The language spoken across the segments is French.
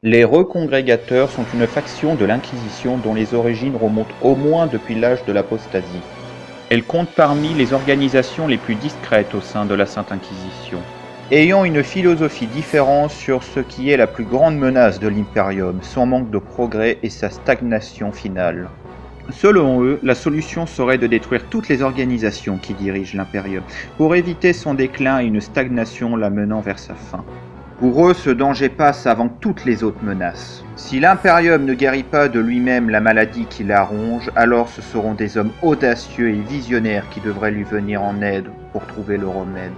Les recongrégateurs sont une faction de l'Inquisition dont les origines remontent au moins depuis l'âge de l'apostasie. Elle compte parmi les organisations les plus discrètes au sein de la Sainte Inquisition. Ayant une philosophie différente sur ce qui est la plus grande menace de l'Imperium, son manque de progrès et sa stagnation finale. Selon eux, la solution serait de détruire toutes les organisations qui dirigent l'Imperium, pour éviter son déclin et une stagnation la menant vers sa fin. Pour eux, ce danger passe avant toutes les autres menaces. Si l'Imperium ne guérit pas de lui-même la maladie qui la ronge, alors ce seront des hommes audacieux et visionnaires qui devraient lui venir en aide pour trouver le remède.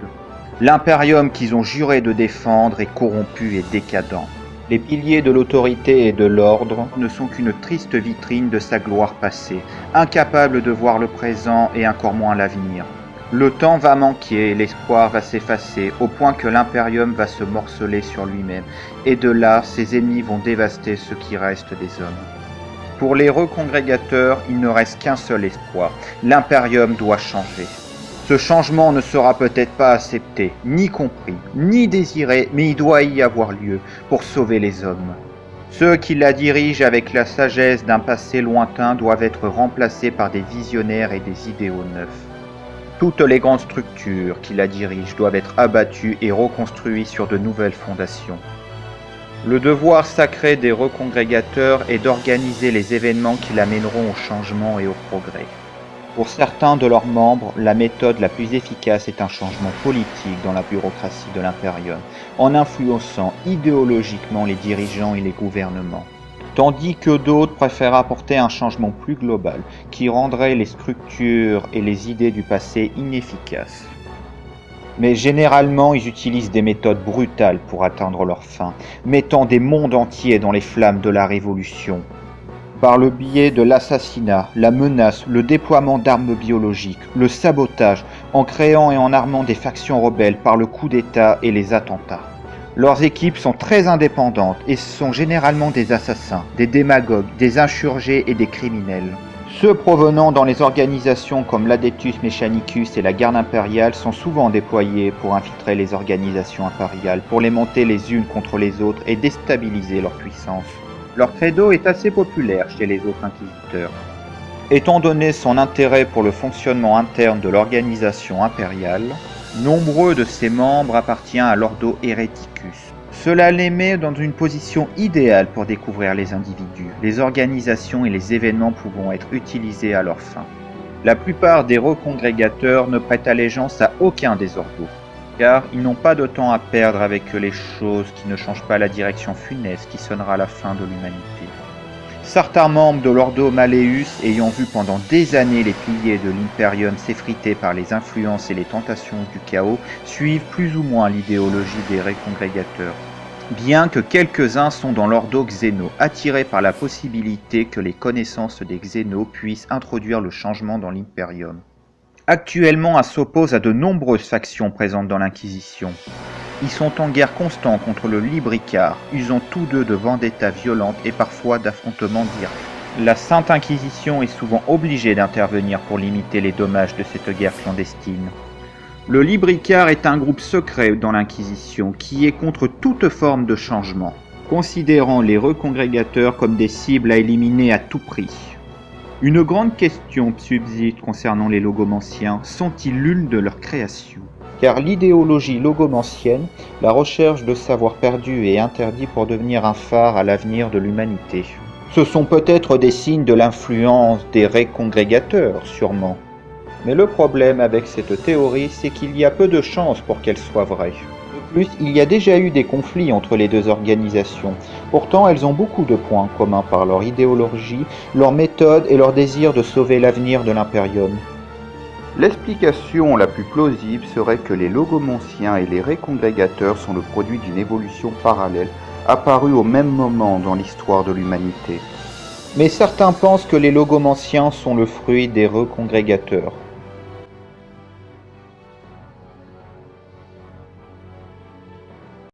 L'Imperium qu'ils ont juré de défendre est corrompu et décadent. Les piliers de l'autorité et de l'ordre ne sont qu'une triste vitrine de sa gloire passée, incapables de voir le présent et encore moins l'avenir. Le temps va manquer, l'espoir va s'effacer, au point que l'Imperium va se morceler sur lui-même, et de là, ses ennemis vont dévaster ce qui reste des hommes. Pour les recongrégateurs, il ne reste qu'un seul espoir, l'Imperium doit changer. Ce changement ne sera peut-être pas accepté, ni compris, ni désiré, mais il doit y avoir lieu pour sauver les hommes. Ceux qui la dirigent avec la sagesse d'un passé lointain doivent être remplacés par des visionnaires et des idéaux neufs. Toutes les grandes structures qui la dirigent doivent être abattues et reconstruites sur de nouvelles fondations. Le devoir sacré des recongrégateurs est d'organiser les événements qui l'amèneront au changement et au progrès. Pour certains de leurs membres, la méthode la plus efficace est un changement politique dans la bureaucratie de l'Imperium, en influençant idéologiquement les dirigeants et les gouvernements. Tandis que d'autres préfèrent apporter un changement plus global, qui rendrait les structures et les idées du passé inefficaces. Mais généralement, ils utilisent des méthodes brutales pour atteindre leur fin, mettant des mondes entiers dans les flammes de la révolution. Par le biais de l'assassinat, la menace, le déploiement d'armes biologiques, le sabotage, en créant et en armant des factions rebelles par le coup d'État et les attentats. Leurs équipes sont très indépendantes et sont généralement des assassins, des démagogues, des insurgés et des criminels. Ceux provenant dans les organisations comme l'Adeptus Mechanicus et la garde impériale sont souvent déployés pour infiltrer les organisations impériales, pour les monter les unes contre les autres et déstabiliser leur puissance. Leur credo est assez populaire chez les autres inquisiteurs. Étant donné son intérêt pour le fonctionnement interne de l'organisation impériale, nombreux de ses membres appartiennent à l'Ordo Hereticus. Cela les met dans une position idéale pour découvrir les individus, les organisations et les événements pouvant être utilisés à leur fin. La plupart des recongrégateurs ne prêtent allégeance à aucun des ordos, car ils n'ont pas de temps à perdre avec les choses qui ne changent pas la direction funeste qui sonnera la fin de l'humanité. Certains membres de l'Ordo Malleus, ayant vu pendant des années les piliers de l'Imperium s'effriter par les influences et les tentations du chaos, suivent plus ou moins l'idéologie des recongrégateurs. Bien que quelques-uns sont dans l'Ordo Xeno, attirés par la possibilité que les connaissances des Xénos puissent introduire le changement dans l'Imperium. Actuellement, elle s'oppose à de nombreuses factions présentes dans l'Inquisition. Ils sont en guerre constante contre le Libricar, usant tous deux de vendettas violentes et parfois d'affrontements directs. La Sainte Inquisition est souvent obligée d'intervenir pour limiter les dommages de cette guerre clandestine. Le Libricar est un groupe secret dans l'Inquisition qui est contre toute forme de changement, considérant les recongrégateurs comme des cibles à éliminer à tout prix. Une grande question subsiste concernant les logomanciens, sont-ils l'une de leur création? Car l'idéologie logomancienne, la recherche de savoir perdu et interdit pour devenir un phare à l'avenir de l'humanité. Ce sont peut-être des signes de l'influence des recongrégateurs, sûrement. Mais le problème avec cette théorie, c'est qu'il y a peu de chances pour qu'elle soit vraie. De plus, il y a déjà eu des conflits entre les deux organisations. Pourtant, elles ont beaucoup de points communs par leur idéologie, leur méthode et leur désir de sauver l'avenir de l'Imperium. L'explication la plus plausible serait que les logomanciens et les recongrégateurs sont le produit d'une évolution parallèle apparue au même moment dans l'histoire de l'humanité. Mais certains pensent que les logomanciens sont le fruit des recongrégateurs.